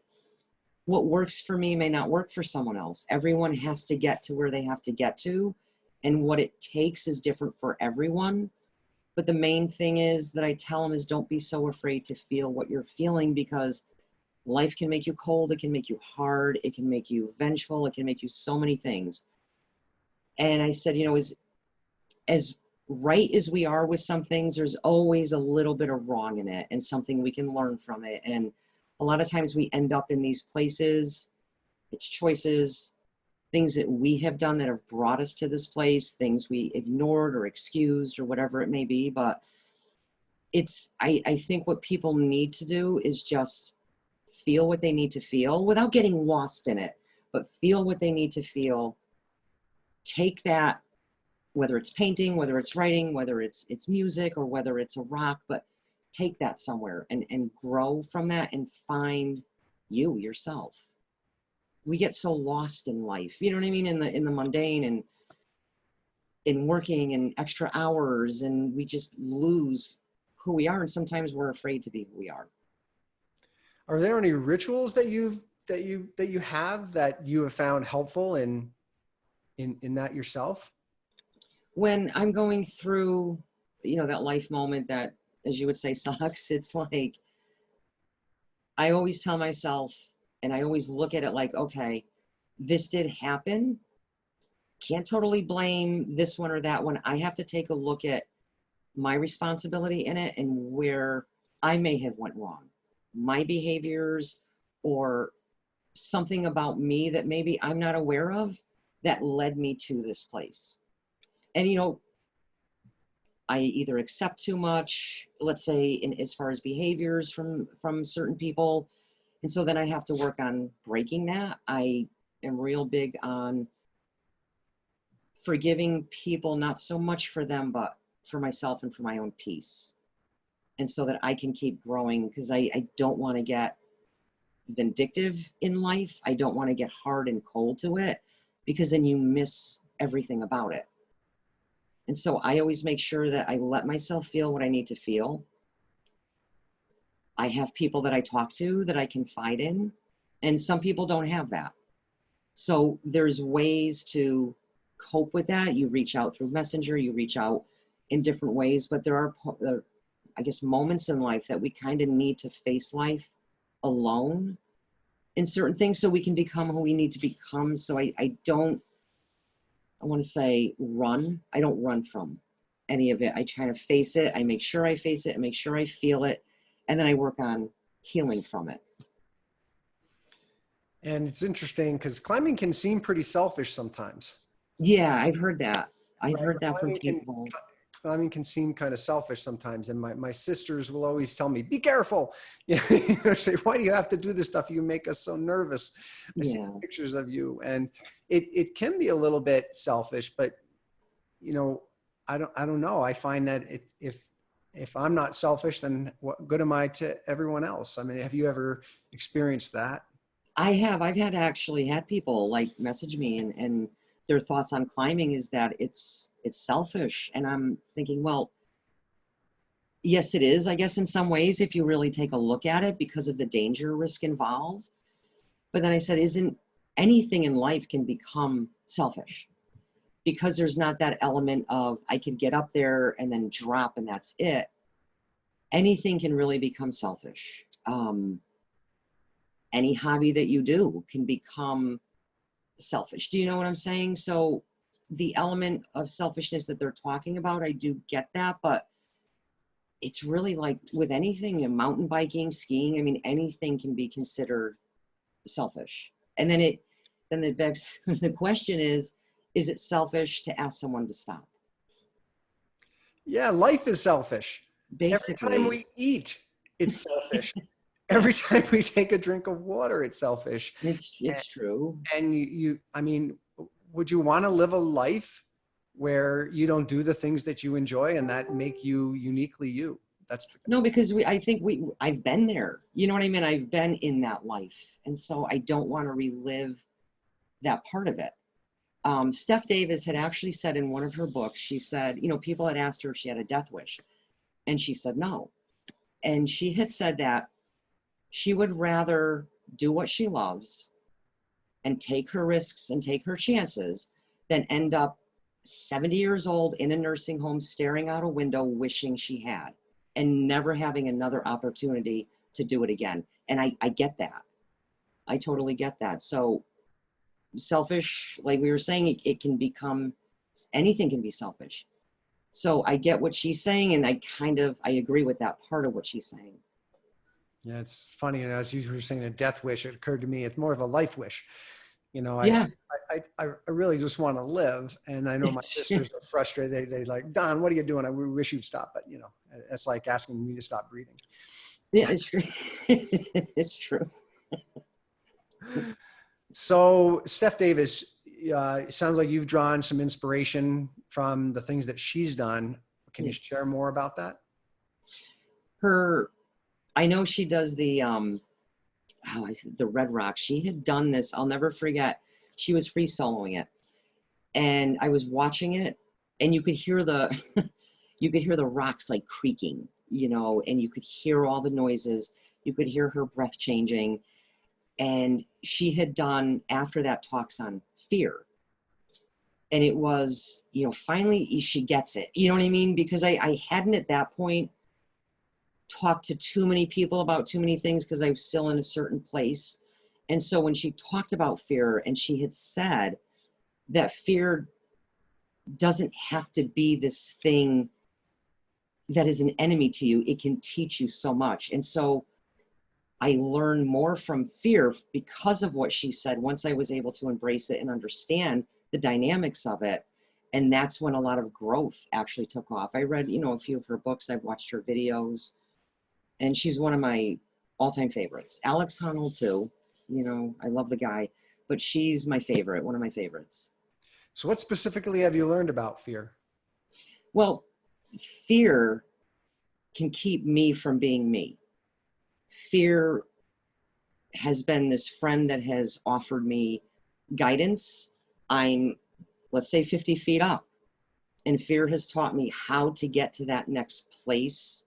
what works for me may not work for someone else. Everyone has to get to where they have to get to, and what it takes is different for everyone. But the main thing is that I tell them is don't be so afraid to feel what you're feeling, because life can make you cold, it can make you hard, it can make you vengeful, it can make you so many things. And I said, you know, as right as we are with some things, there's always a little bit of wrong in it and something we can learn from it. And a lot of times we end up in these places, it's choices, things that we have done that have brought us to this place, things we ignored or excused or whatever it may be. But I think what people need to do is just feel what they need to feel without getting lost in it, but feel what they need to feel. Take that, whether it's painting, whether it's writing, whether it's music, or whether it's a rock, but take that somewhere and grow from that and find yourself. We get so lost in life, you know what I mean? In the mundane and in working and extra hours, and we just lose who we are. And sometimes we're afraid to be who we are. Are there any rituals that you have that you have found helpful in that yourself? When I'm going through, you know, that life moment that, as you would say, sucks, it's like, I always tell myself, and I always look at it like, okay, this did happen. can't totally blame this one or that one. I have to take a look at my responsibility in it and where I may have went wrong, my behaviors, or something about me that maybe I'm not aware of that led me to this place. And, you know, I either accept too much, let's say, in as far as behaviors from certain people. And so then I have to work on breaking that. I am real big on forgiving people, not so much for them, but for myself and for my own peace. And so that I can keep growing, because I don't want to get vindictive in life. I don't want to get hard and cold to it, because then you miss everything about it. And so I always make sure that I let myself feel what I need to feel. I have people that I talk to that I confide in, and some people don't have that. So there's ways to cope with that. You reach out through Messenger, you reach out in different ways, but there are, I guess, moments in life that we kind of need to face life alone in certain things so we can become who we need to become. So I want to say run. I don't run from any of it. I try to face it. I make sure I face it and make sure I feel it. And then I work on healing from it. And it's interesting because climbing can seem pretty selfish sometimes. Yeah, I've heard that. I've Right? heard that from people. Climbing can seem kind of selfish sometimes. And my sisters will always tell me, be careful. You know, say, why do you have to do this stuff? You make us so nervous. I see pictures of you. And it can be a little bit selfish, but you know, I don't know. I find that if I'm not selfish, then what good am I to everyone else? I mean, have you ever experienced that? I have. I've actually had people like message me and their thoughts on climbing is that it's selfish. And I'm thinking, well, yes, it is, I guess, in some ways, if you really take a look at it, because of the danger risk involved. But then I said, isn't anything in life can become selfish? Because there's not that element of I could get up there and then drop and that's it. Anything can really become selfish. Any hobby that you do can become selfish. Do you know what I'm saying? So the element of selfishness that they're talking about, I do get that, but it's really like with anything, mountain biking, skiing, I mean, anything can be considered selfish. And then the begs the question is it selfish to ask someone to stop? Yeah, life is selfish. Basically. Every time we eat, it's selfish. Every time we take a drink of water, it's selfish. It's true. And I mean, would you want to live a life where you don't do the things that you enjoy and that make you uniquely you? No, because I've been there. You know what I mean? I've been in that life. And so I don't want to relive that part of it. Steph Davis had actually said in one of her books, she said, you know, people had asked her if she had a death wish, and she said no. And she had said that she would rather do what she loves and take her risks and take her chances than end up 70 years old in a nursing home staring out a window wishing she had and never having another opportunity to do it again. And I get that. I totally get that. So selfish, like we were saying, it can become, anything can be selfish. So I get what she's saying, and I agree with that part of what she's saying. Yeah, it's funny. And as you were saying a death wish, it occurred to me, it's more of a life wish. You know, I really just want to live. And I know my sisters are frustrated. They like, Don, what are you doing? I wish you'd stop. But, you know, it's like asking me to stop breathing. Yeah, it's true. It's true. So Steph Davis, it sounds like you've drawn some inspiration from the things that she's done. Can you share more about that? I know she does the Red Rock. She had done this. I'll never forget. She was free soloing it, and I was watching it, and you could hear the rocks like creaking, you know, and you could hear all the noises. You could hear her breath changing, and she had done after that talks on fear, and it was, you know, finally she gets it. You know what I mean? Because I hadn't at that point talked to too many people about too many things because I was still in a certain place. And so when she talked about fear and she had said, that fear doesn't have to be this thing that is an enemy to you. It can teach you so much. And so I learned more from fear because of what she said once I was able to embrace it and understand the dynamics of it. And that's when a lot of growth actually took off. I read, a few of her books. I've watched her videos, and she's one of my all-time favorites. Alex Honnold too. I love the guy, but she's my favorite, one of my favorites. So what specifically have you learned about fear? Well, fear can keep me from being me. Fear has been this friend that has offered me guidance. I'm, let's say, 50 feet up, and fear has taught me how to get to that next place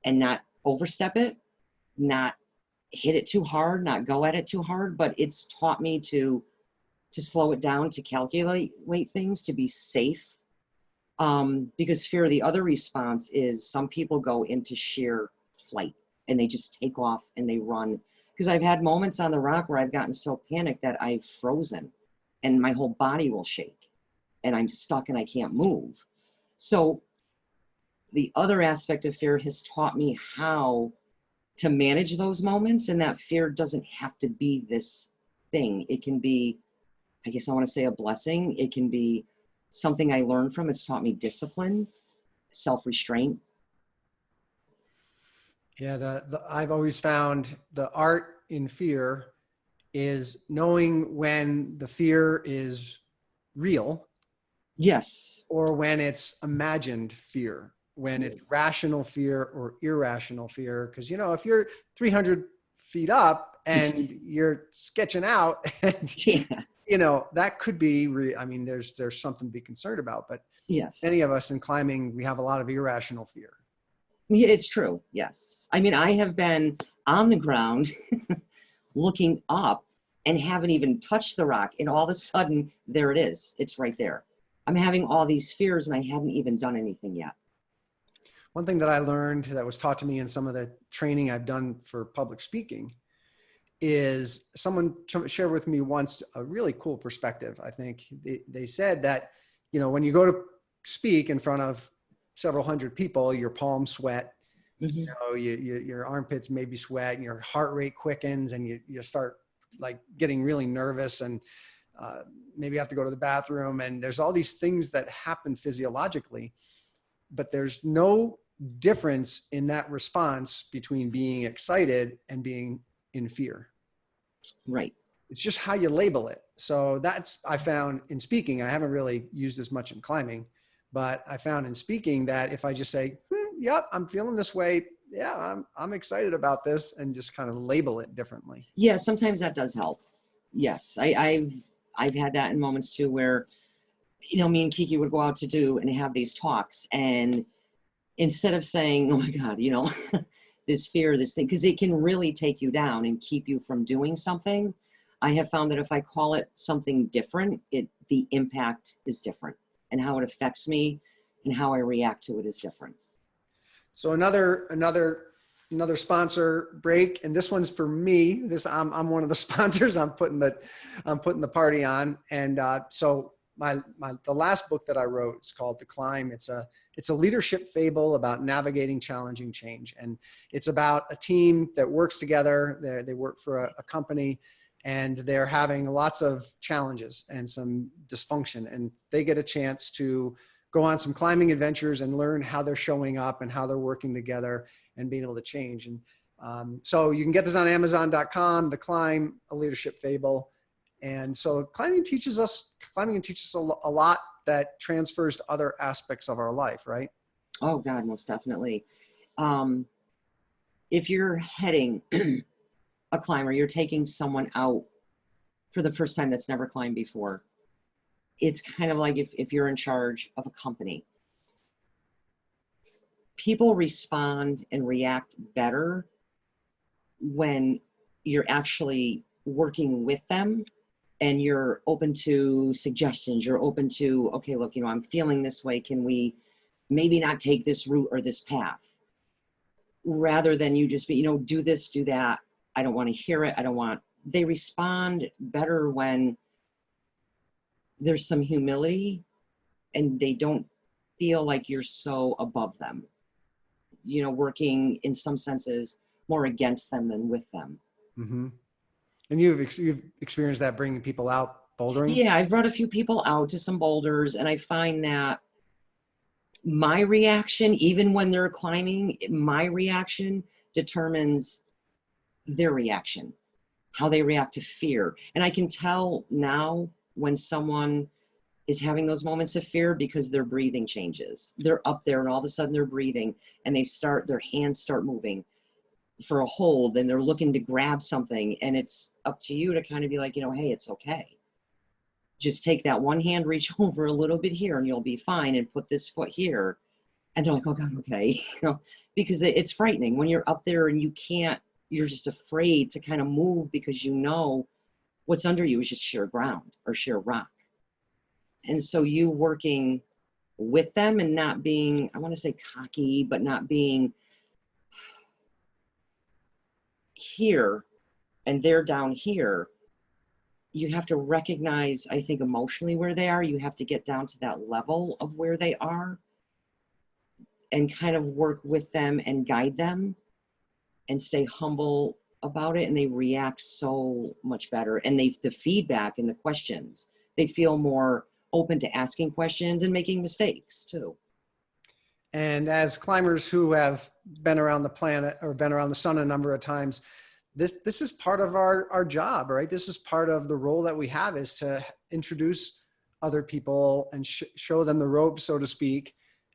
and not overstep it, not hit it too hard, not go at it too hard, but it's taught me to slow it down, to calculate things, to be safe. Because fear, the other response is some people go into sheer flight and they just take off and they run. Because I've had moments on the rock where I've gotten so panicked that I've frozen and my whole body will shake and I'm stuck and I can't move. So the other aspect of fear has taught me how to manage those moments, and that fear doesn't have to be this thing. It can be, I guess I want to say, a blessing. It can be something I learned from. It's taught me discipline, self-restraint. Yeah, I've always found the art in fear is knowing when the fear is real. Yes. Or when it's imagined fear, when it's rational fear or irrational fear. Because, if you're 300 feet up and you're sketching out, and, that could be, there's something to be concerned about. But yes, many of us in climbing, we have a lot of irrational fear. Yeah, it's true. Yes. I have been on the ground looking up and haven't even touched the rock. And all of a sudden, there it is. It's right there. I'm having all these fears and I haven't even done anything yet. One thing that I learned that was taught to me in some of the training I've done for public speaking is someone shared with me once a really cool perspective. I think they said that, when you go to speak in front of several hundred people, your palms sweat, Mm-hmm. your armpits maybe sweat and your heart rate quickens and you start like getting really nervous and maybe you have to go to the bathroom, and there's all these things that happen physiologically, but there's no difference in that response between being excited and being in fear. Right. It's just how you label it. So that's, I found in speaking, I haven't really used as much in climbing, but I found in speaking that if I just say, yep, I'm feeling this way. Yeah, I'm excited about this, and just kind of label it differently. Yeah, sometimes that does help. Yes, I've had that in moments too, where me and Kiki would go out to do and have these talks, and instead of saying, "Oh my God," this fear, this thing, because it can really take you down and keep you from doing something. I have found that if I call it something different, the impact is different, and how it affects me and how I react to it is different. So another sponsor break, and this one's for me. I'm one of the sponsors. I'm putting the party on, and so the last book that I wrote is called The Climb. It's a leadership fable about navigating challenging change, and it's about a team that works together. They work for a company, and they're having lots of challenges and some dysfunction, and they get a chance to go on some climbing adventures and learn how they're showing up and how they're working together and being able to change. And so you can get this on Amazon.com, The Climb, A Leadership Fable. And so climbing teaches us a lot that transfers to other aspects of our life, right? Oh God, most definitely. If you're heading a climber, you're taking someone out for the first time that's never climbed before. It's kind of like if you're in charge of a company. People respond and react better when you're actually working with them and you're open to suggestions. You're open to, okay, look, I'm feeling this way. Can we maybe not take this route or this path? Rather than you just be, do this, do that. I don't want to hear it. They respond better when there's some humility, and they don't feel like you're so above them, working in some senses more against them than with them. Mm-hmm. And you've experienced that bringing people out bouldering? Yeah, I've brought a few people out to some boulders, and I find that my reaction, even when they're climbing, my reaction determines their reaction, how they react to fear. And I can tell now when someone is having those moments of fear because their breathing changes. They're up there and all of a sudden they're breathing, and their hands start moving for a hold, and they're looking to grab something. And it's up to you to kind of be like, hey, it's okay. Just take that one hand, reach over a little bit here, and you'll be fine, and put this foot here. And they're like, oh God, okay. Because it's frightening when you're up there and you're just afraid to kind of move, because what's under you is just sheer ground or sheer rock. And so you working with them and not being, I want to say cocky, but not being here and they're down here. You have to recognize, I think, emotionally where they are. You have to get down to that level of where they are and kind of work with them and guide them and stay humble about it. And they react so much better. And the feedback and the questions, they feel more open to asking questions and making mistakes too. And as climbers who have been around the planet or been around the sun a number of times, this is part of our job, right? This is part of the role that we have, is to introduce other people and show them the ropes, so to speak.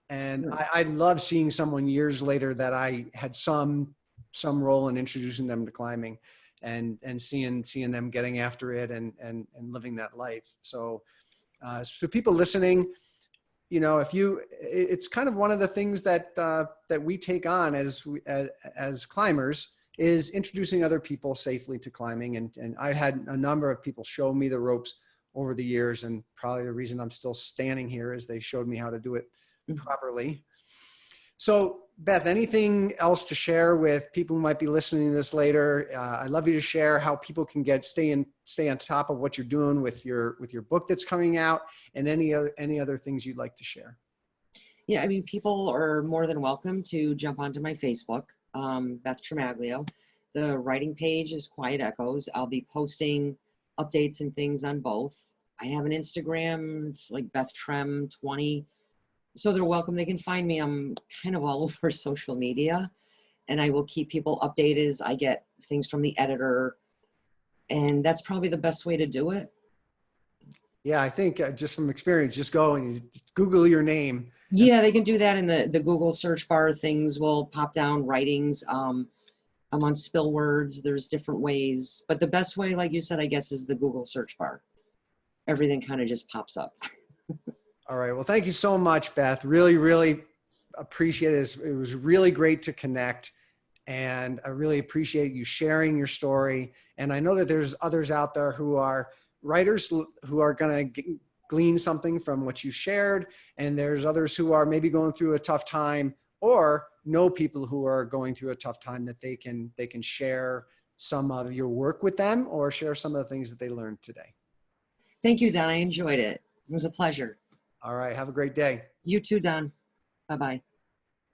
And I love seeing someone years later that I had some role in introducing them to climbing, and seeing them getting after it and living that life. So people listening, it's kind of one of the things that we take on as climbers, is introducing other people safely to climbing. And I had a number of people show me the ropes over the years, and probably the reason I'm still standing here is they showed me how to do it properly. So Beth, anything else to share with people who might be listening to this later? I'd love you to share how people can stay on top of what you're doing with your book that's coming out, and any other things you'd like to share. Yeah, I mean, people are more than welcome to jump onto my Facebook, Beth Tremaglio. The writing page is Quiet Echoes. I'll be posting updates and things on both. I have an Instagram, it's like Beth Trem 20. So they're welcome. They can find me. I'm kind of all over social media, and I will keep people updated as I get things from the editor. And that's probably the best way to do it. Yeah, I think just from experience, just go and you Google your name. Yeah, they can do that in the Google search bar. Things will pop down, writings. I'm on Spill Words. There's different ways. But the best way, like you said, I guess, is the Google search bar. Everything kind of just pops up. All right. Well, thank you so much, Beth. Really, really appreciate it. It was really great to connect. And I really appreciate you sharing your story. And I know that there's others out there who are writers who are going to glean something from what you shared. And there's others who are maybe going through a tough time, or know people who are going through a tough time, that they can share some of your work with them, or share some of the things that they learned today. Thank you, Don. I enjoyed it. It was a pleasure. All right. Have a great day. You too, Don. Bye-bye.